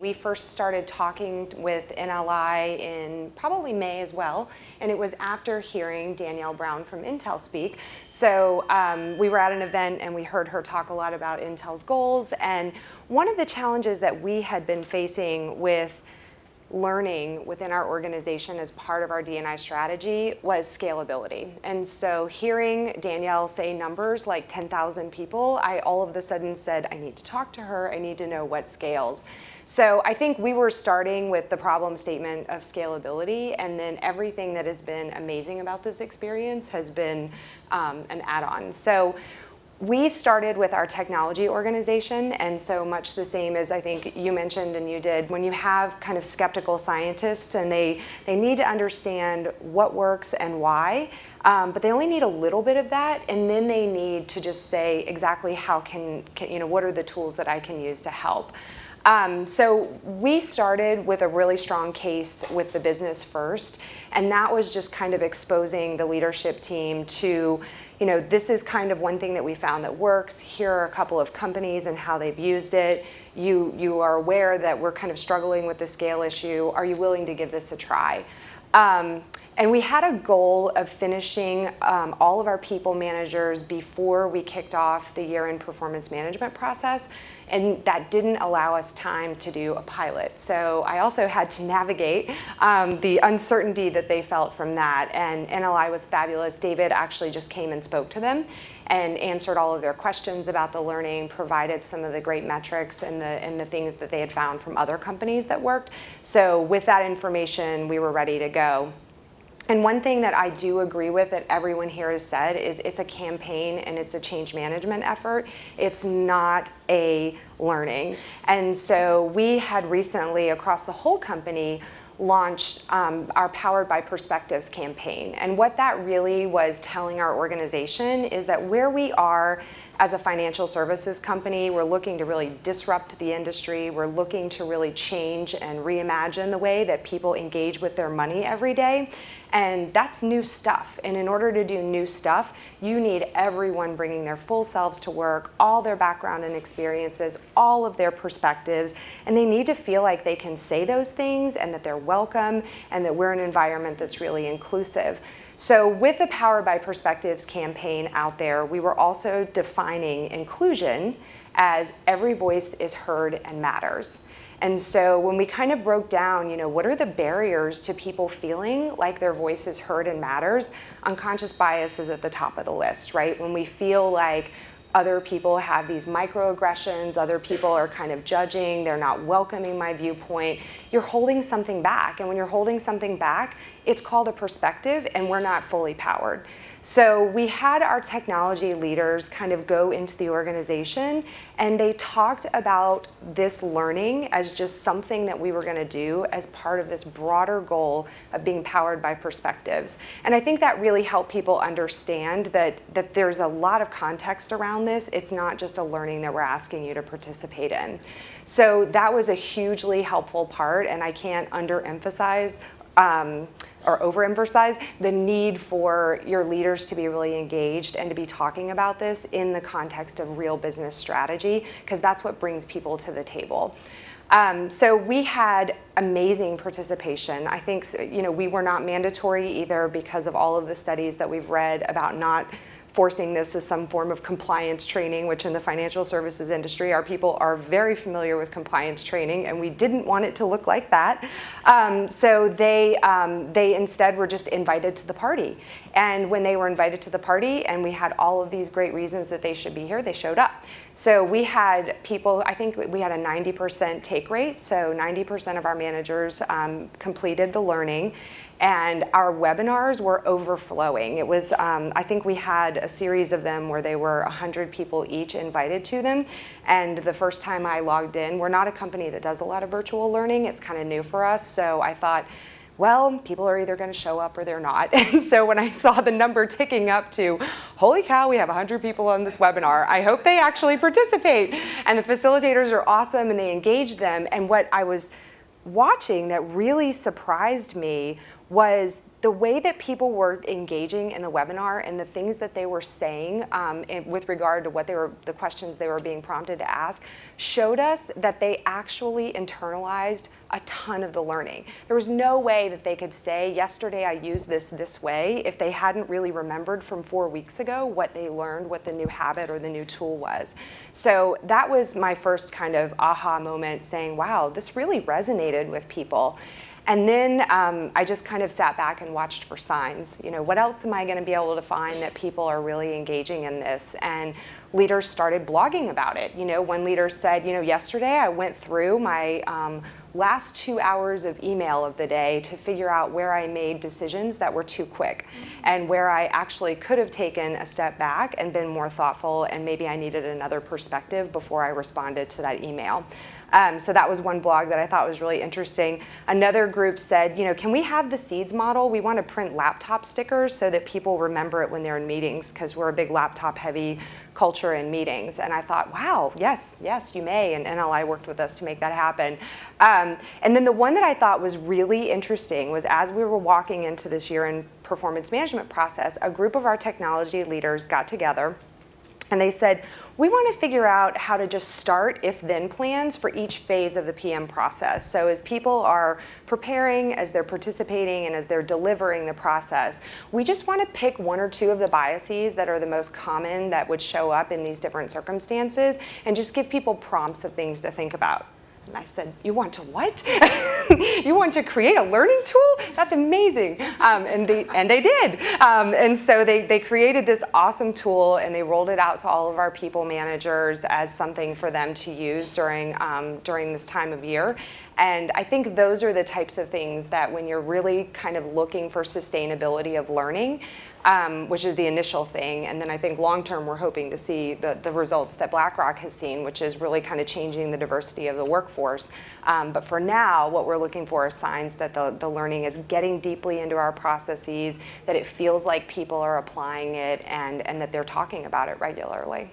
We first started talking with NLI in probably May as well, and it was after hearing Danielle Brown from Intel speak. So we were at an event and we heard her talk a lot about Intel's goals, and one of the challenges that we had been facing with learning within our organization as part of our D&I strategy was scalability. And so hearing Danielle say numbers like 10,000 people, I all of a sudden said, I need to talk to her, I need to know what scales. So I think we were starting with the problem statement of scalability, and then everything that has been amazing about this experience has been an add-on. So we started with our technology organization, and so much the same as I think you mentioned and you did, when you have kind of skeptical scientists and they need to understand what works and why, but they only need a little bit of that, and then they need to just say exactly how can what are the tools that I can use to help. So we started with a really strong case with the business first, and that was just kind of exposing the leadership team to, this is kind of one thing that we found that works. Here are a couple of companies and how they've used it. You are aware that we're kind of struggling with the scale issue. Are you willing to give this a try? And we had a goal of finishing all of our people managers before we kicked off the year-end performance management process, and that didn't allow us time to do a pilot. So I also had to navigate the uncertainty that they felt from that, and NLI was fabulous. David actually just came and spoke to them and answered all of their questions about the learning, provided some of the great metrics and the things that they had found from other companies that worked. So with that information, we were ready to go. And one thing that I do agree with that everyone here has said is it's a campaign and it's a change management effort. It's not a learning. And so we had recently, across the whole company, launched our Powered by Perspectives campaign. And what that really was telling our organization is that where we are as a financial services company, we're looking to really disrupt the industry. We're looking to really change and reimagine the way that people engage with their money every day. And that's new stuff. And in order to do new stuff, you need everyone bringing their full selves to work, all their background and experiences, all of their perspectives. And they need to feel like they can say those things and that they're welcome and that we're an environment that's really inclusive. So with the Powered by Perspectives campaign out there, we were also defining inclusion as every voice is heard and matters. And so when we kind of broke down, what are the barriers to people feeling like their voice is heard and matters, unconscious bias is at the top of the list, right? When we feel like other people have these microaggressions, other people are kind of judging, they're not welcoming my viewpoint, you're holding something back. And when you're holding something back, it's called a perspective, and we're not fully powered. So we had our technology leaders kind of go into the organization, and they talked about this learning as just something that we were going to do as part of this broader goal of being powered by perspectives. And I think that really helped people understand that there's a lot of context around this. It's not just a learning that we're asking you to participate in. So that was a hugely helpful part, and I can't underemphasize or overemphasize the need for your leaders to be really engaged and to be talking about this in the context of real business strategy, because that's what brings people to the table. So we had amazing participation. I think we were not mandatory either because of all of the studies that we've read about not forcing this as some form of compliance training, which in the financial services industry, our people are very familiar with compliance training, and we didn't want it to look like that. So they instead were just invited to the party. And when they were invited to the party and we had all of these great reasons that they should be here, they showed up. So we had people, I think we had a 90% take rate, so 90% of our managers completed the learning. And our webinars were overflowing. It was, I think we had a series of them where they were 100 people each invited to them. And the first time I logged in, we're not a company that does a lot of virtual learning. It's kind of new for us. So I thought, well, people are either going to show up or they're not. And so when I saw the number ticking up to, holy cow, we have 100 people on this webinar, I hope they actually participate. And the facilitators are awesome and they engage them. And what I was watching that really surprised me was the way that people were engaging in the webinar and the things that they were saying with regard to what the questions they were being prompted to ask showed us that they actually internalized a ton of the learning. There was no way that they could say, yesterday I used this way, if they hadn't really remembered from 4 weeks ago what they learned, what the new habit or the new tool was. So that was my first kind of aha moment, saying, wow, this really resonated with people. And then I just kind of sat back and watched for signs. You know, what else am I going to be able to find that people are really engaging in this? And leaders started blogging about it. You know, one leader said, you know, yesterday I went through my last 2 hours of email of the day to figure out where I made decisions that were too quick and where I actually could have taken a step back and been more thoughtful, and maybe I needed another perspective before I responded to that email. So that was one blog that I thought was really interesting. Another group said, you know, can we have the SEEDS model? We want to print laptop stickers so that people remember it when they're in meetings, because we're a big laptop heavy culture in meetings. And I thought, wow, yes, you may. And NLI worked with us to make that happen. And then the one that I thought was really interesting was, as we were walking into this year-end performance management process, a group of our technology leaders got together and they said, we want to figure out how to just start if-then plans for each phase of the PM process. So as people are preparing, as they're participating, and as they're delivering the process, we just want to pick 1 or 2 of the biases that are the most common that would show up in these different circumstances, and just give people prompts of things to think about. And I said, you want to what? You want to create a learning tool? That's amazing. And they did. And so they created this awesome tool, and they rolled it out to all of our people managers as something for them to use during this time of year. And I think those are the types of things that, when you're really kind of looking for sustainability of learning, which is the initial thing, and then I think long-term we're hoping to see the results that BlackRock has seen, which is really kind of changing the diversity of the workforce. But for now, what we're looking for are signs that the learning is getting deeply into our processes, that it feels like people are applying it, and that they're talking about it regularly.